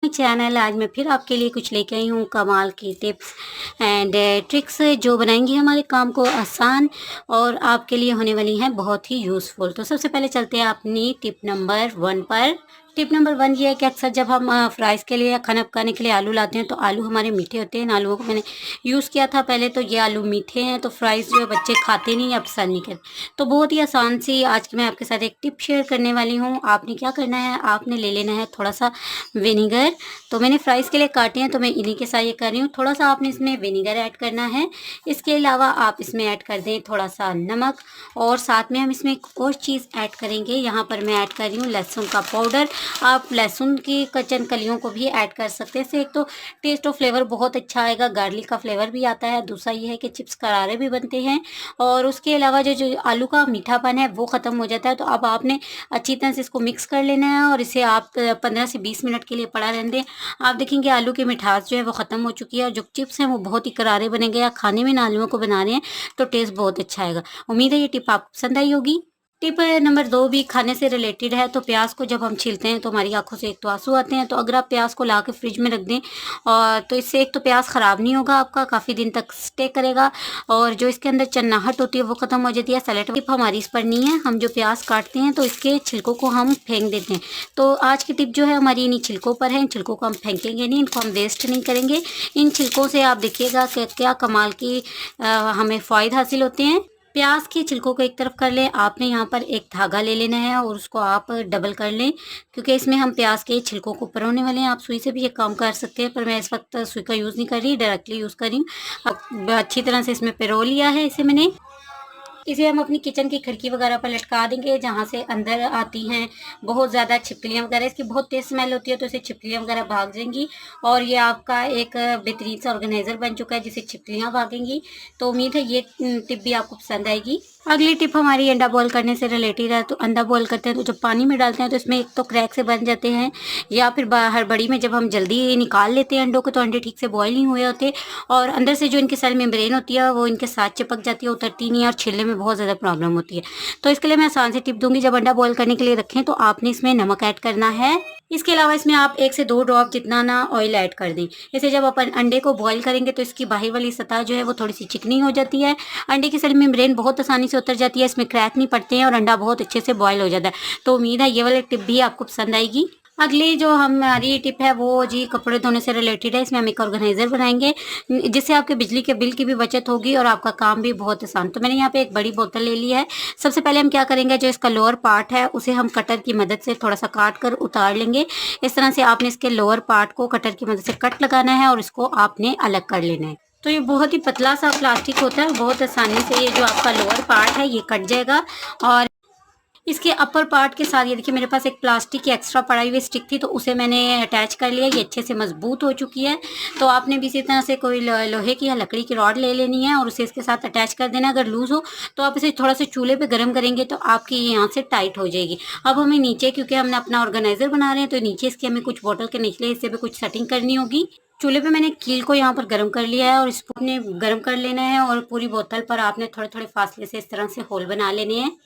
Channel. आज मैं फिर आपके लिए कुछ लेके आई हूँ कमाल की टिप्स एंड ट्रिक्स जो बनाएंगी हमारे काम को आसान और आपके लिए होने वाली हैं बहुत ही यूज़फुल। तो सबसे पहले चलते हैं अपनी टिप नंबर 1 पर। टिप नंबर 1 ये है कि अक्सर जब हम फ्राइज़ के लिए या खाना पकाने के लिए आलू लाते हैं तो आलू हमारे मीठे होते हैं। इन आलूओं को मैंने यूज़ किया था पहले, तो ये आलू मीठे हैं तो फ्राइज़ जो है बच्चे खाते नहीं या पसंद नहीं करते। तो बहुत ही आसान सी आज की मैं आपके साथ एक टिप शेयर करने वाली हूँ। आपने क्या करना है, आपने ले लेना है थोड़ा सा विनेगर। तो मैंने फ्राइज़ के लिए काटे हैं तो मैं इन्हीं के साथ ये कर रही हूँ। थोड़ा सा आपने इसमें विनेगर ऐड करना है। इसके अलावा आप इसमें ऐड कर दें थोड़ा सा नमक और साथ में हम इसमें एक और चीज़ ऐड करेंगे। यहाँ पर मैं ऐड कर रही हूँ लहसुन का पाउडर। आप लहसुन की कचन कलियों को भी ऐड कर सकते हैं। इससे एक तो टेस्ट और फ्लेवर बहुत अच्छा आएगा, गार्लिक का फ्लेवर भी आता है। दूसरा ये है कि चिप्स करारे भी बनते हैं और उसके अलावा जो आलू का मीठापन है वो ख़त्म हो जाता है। तो अब आपने अच्छी तरह से इसको मिक्स कर लेना है और इसे आप 15 से 20 मिनट के लिए पड़ा रहने दें। आप देखेंगे आलू की मिठास जो है वो ख़त्म हो चुकी है और जो चिप्स हैं वो बहुत ही करारे बनेंगे। या खाने में इन आलूओं को बना रहे हैं तो टेस्ट बहुत अच्छा आएगा। उम्मीद है ये टिप आपको पसंद आई होगी। टिप नंबर 2 भी खाने से रिलेटेड है। तो प्याज को जब हम छीलते हैं तो हमारी आंखों से एक तो आंसू आते हैं। तो अगर आप प्याज को ला के फ्रिज में रख दें और तो इससे एक तो प्याज ख़राब नहीं होगा, आपका काफ़ी दिन तक स्टे करेगा और जो इसके अंदर चन्नाहट होती है वो ख़त्म हो जाती है। सैलेड टिप हमारी इस पर नहीं है। हम जो प्याज काटते हैं तो इसके छिलकों को हम फेंक देते हैं। तो आज की टिप जो है हमारी इन्हीं छिलकों पर है। इन छिलकों को हम फेंकेंगे नहीं, इनको हम वेस्ट नहीं करेंगे। इन छिलकों से आप देखिएगा कि क्या कमाल की हमें फ़ायदे हासिल होते हैं। प्याज के छिलकों को एक तरफ कर लें। आपने यहाँ पर एक धागा ले लेना है और उसको आप डबल कर लें, क्योंकि इसमें हम प्याज के छिलकों को परोने वाले हैं। आप सुई से भी ये काम कर सकते हैं, पर मैं इस वक्त सुई का यूज़ नहीं कर रही, डायरेक्टली यूज़ कर रही हूँ। अब अच्छी तरह से इसमें पिरो लिया है इसे मैंने। इसे हम अपनी किचन की खिड़की वगैरह पर लटका देंगे जहाँ से अंदर आती हैं बहुत ज़्यादा छिपकलियाँ वगैरह। इसकी बहुत तेज़ स्मेल होती है तो इससे छिपकलियाँ वगैरह भाग जाएंगी और ये आपका एक बेहतरीन सा ऑर्गेनाइज़र बन चुका है जिससे छिपकलियाँ भागेंगी। तो उम्मीद है ये टिप भी आपको पसंद आएगी। अगली टिप हमारी अंडा बॉयल करने से रिलेटेड है। तो अंडा बॉयल करते हैं तो जब पानी में डालते हैं तो इसमें एक तो क्रैक से बन जाते हैं या फिर हड़बड़ी में जब हम जल्दी निकाल लेते हैं अंडों को तो अंडे ठीक से बॉयल नहीं हुए होते और अंदर से जो इनकी सेल मेम्ब्रेन होती है वो इनके साथ चिपक जाती है, उतरती नहीं है और छिलने में बहुत ज़्यादा प्रॉब्लम होती है। तो इसके लिए मैं आसान से टिप दूंगी। जब अंडा बॉयल करने के लिए रखें तो आपने इसमें नमक ऐड करना है। इसके अलावा इसमें आप 1 से 2 ड्रॉप जितना ना ऑयल ऐड कर दें। इसे जब अपन अंडे को बॉईल करेंगे तो इसकी बाहर वाली सतह जो है वो थोड़ी सी चिकनी हो जाती है। अंडे की सेल मेम्ब्रेन बहुत आसानी से उतर जाती है, इसमें क्रैक नहीं पड़ते हैं और अंडा बहुत अच्छे से बॉयल हो जाता है। तो उम्मीद है ये वाली टिप भी आपको पसंद आएगी। अगली जो हमारी टिप है वो जी कपड़े धोने से रिलेटेड है। इसमें हम एक ऑर्गेनाइज़र बनाएंगे जिससे आपके बिजली के बिल की भी बचत होगी और आपका काम भी बहुत आसान। तो मैंने यहाँ पे एक बड़ी बोतल ले ली है। सबसे पहले हम क्या करेंगे, जो इसका लोअर पार्ट है उसे हम कटर की मदद से थोड़ा सा काट कर उतार लेंगे। इस तरह से आपने इसके लोअर पार्ट को कटर की मदद से कट लगाना है और इसको आपने अलग कर लेना है। तो ये बहुत ही पतला सा प्लास्टिक होता है, बहुत आसानी से ये जो आपका लोअर पार्ट है ये कट जाएगा। और इसके अपर पार्ट के साथ ये देखिए मेरे पास एक प्लास्टिक की एक्स्ट्रा पड़ी हुई स्टिक थी तो उसे मैंने अटैच कर लिया। ये अच्छे से मजबूत हो चुकी है। तो आपने भी इसी तरह से कोई लोहे की या लकड़ी की रॉड ले लेनी है और उसे इसके साथ अटैच कर देना। अगर लूज़ हो तो आप इसे थोड़ा सा चूल्हे पे गर्म करेंगे तो आपकी यहाँ से टाइट हो जाएगी। अब हमें नीचे, क्योंकि हमने अपना ऑर्गेनाइज़र बना रहे हैं तो नीचे इसके हमें कुछ बॉटल के निचले हिस्से पे कुछ सेटिंग करनी होगी। चूल्हे पे मैंने कील को यहाँ पर गर्म कर लिया है और इसको आपने गर्म कर लेना है और पूरी बोतल पर आपने थोड़े थोड़े फासले से इस तरह से होल बना लेने हैं।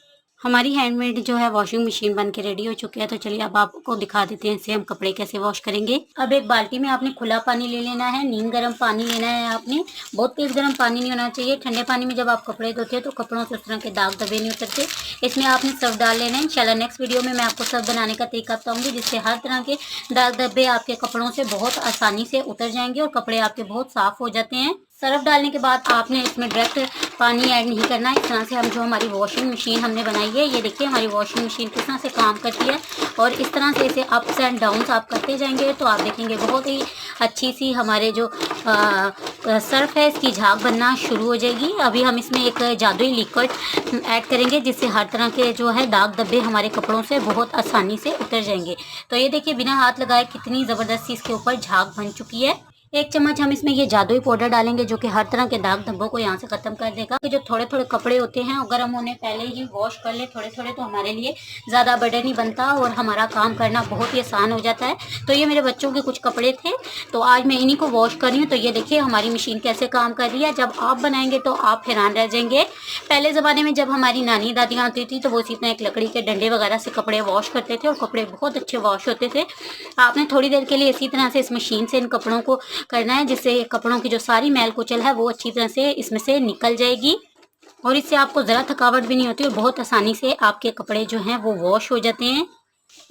हमारी हैंडमेड जो है वॉशिंग मशीन बन के रेडी हो चुकी है। तो चलिए अब आपको दिखा देते हैं इसे हम कपड़े कैसे वॉश करेंगे। अब एक बाल्टी में आपने खुला पानी ले लेना है, नीम गर्म पानी लेना है आपने। बहुत तेज़ गर्म पानी नहीं होना चाहिए। ठंडे पानी में जब आप कपड़े धोते हैं तो कपड़ों से उस तरह के दाग धब्बे नहीं उतरते। इसमें आपने सर्फ डाल लेना है। इंशाल्लाह नेक्स्ट वीडियो में मैं आपको सर्फ बनाने का तरीका बताऊंगी जिससे हर तरह के दाग धब्बे आपके कपड़ों से बहुत आसानी से उतर जाएंगे और कपड़े आपके बहुत साफ हो जाते हैं। सर्फ डालने के बाद आपने इसमें डायरेक्ट पानी ऐड नहीं करना है। इस तरह से हम जो हमारी वॉशिंग मशीन हमने बनाई है, ये देखिए हमारी वॉशिंग मशीन किस तरह से काम करती है और इस तरह से इसे अप्स एंड डाउन्स आप करते जाएंगे तो आप देखेंगे बहुत ही अच्छी सी हमारे जो सर्फ है इसकी झाग बनना शुरू हो जाएगी। अभी हम इसमें एक जादुई लिक्विड ऐड करेंगे जिससे हर तरह के जो है दाग धब्बे हमारे कपड़ों से बहुत आसानी से उतर जाएंगे। तो ये देखिए बिना हाथ लगाए कितनी ज़बरदस्ती इसके ऊपर झाग बन चुकी है। 1 चम्मच हम इसमें ये जादुई पाउडर डालेंगे जो कि हर तरह के दाग धब्बों को यहाँ से ख़त्म कर देगा। जो थोड़े-थोड़े कपड़े होते हैं अगर हम उन्हें पहले ही वॉश कर लें थोड़े-थोड़े तो हमारे लिए ज़्यादा बर्डन नहीं बनता और हमारा काम करना बहुत ही आसान हो जाता है। तो ये मेरे बच्चों के कुछ कपड़े थे तो आज मैं इन्हीं को वॉश कर रही हूँ। तो ये देखिए हमारी मशीन कैसे काम कर रही है। जब आप बनाएंगे तो आप हैरान रह जाएंगे। पहले ज़माने में जब हमारी नानी दादियाँ आती थी तो वो इसी तरह एक लकड़ी के डंडे वगैरह से कपड़े वॉश करते थे और कपड़े बहुत अच्छे वॉश होते थे। आपने थोड़ी देर के लिए इसी तरह से इस मशीन से इन कपड़ों को करना है जिससे कपड़ों की जो सारी मैल कुचल है वो अच्छी तरह से इसमें से निकल जाएगी और इससे आपको ज़रा थकावट भी नहीं होती और बहुत आसानी से आपके कपड़े जो हैं वो वॉश हो जाते हैं।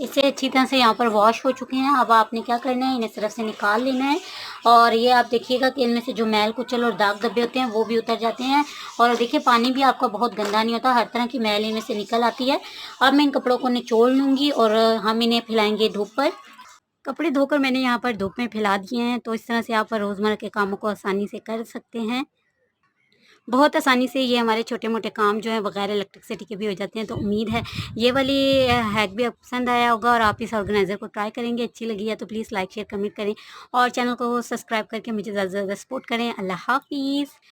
इससे अच्छी तरह से यहाँ पर वॉश हो चुके हैं। अब आपने क्या करना है इन्हें सिर्फ से निकाल लेना है और ये आप देखिएगा कि इनमें से जो मैल कुचल और दाग धब्बे होते हैं वो भी उतर जाते हैं और देखिए पानी भी आपका बहुत गंदा नहीं होता, हर तरह की मैल इनमें से निकल आती है। अब मैं इन कपड़ों को निचोड़ लूँगी और हम इन्हें फैलाएंगे धूप पर। कपड़े धोकर मैंने यहाँ पर धूप में फैला दिए हैं तो इस तरह से आप रोज़मर्रा के कामों को आसानी से कर सकते हैं। बहुत आसानी से ये हमारे छोटे-मोटे काम जो हैं बगैर इलेक्ट्रिसिटी के भी हो जाते हैं। तो उम्मीद है ये वाली हैक भी आपको पसंद आया होगा और आप इस ऑर्गेनाइज़र को ट्राई करेंगे। अच्छी लगी है तो प्लीज़ लाइक, शेयर, कमेंट करें और चैनल को सब्सक्राइब करके मुझे ज़्यादा से ज़्यादा सपोर्ट करें। अल्लाह हाफ़िज़।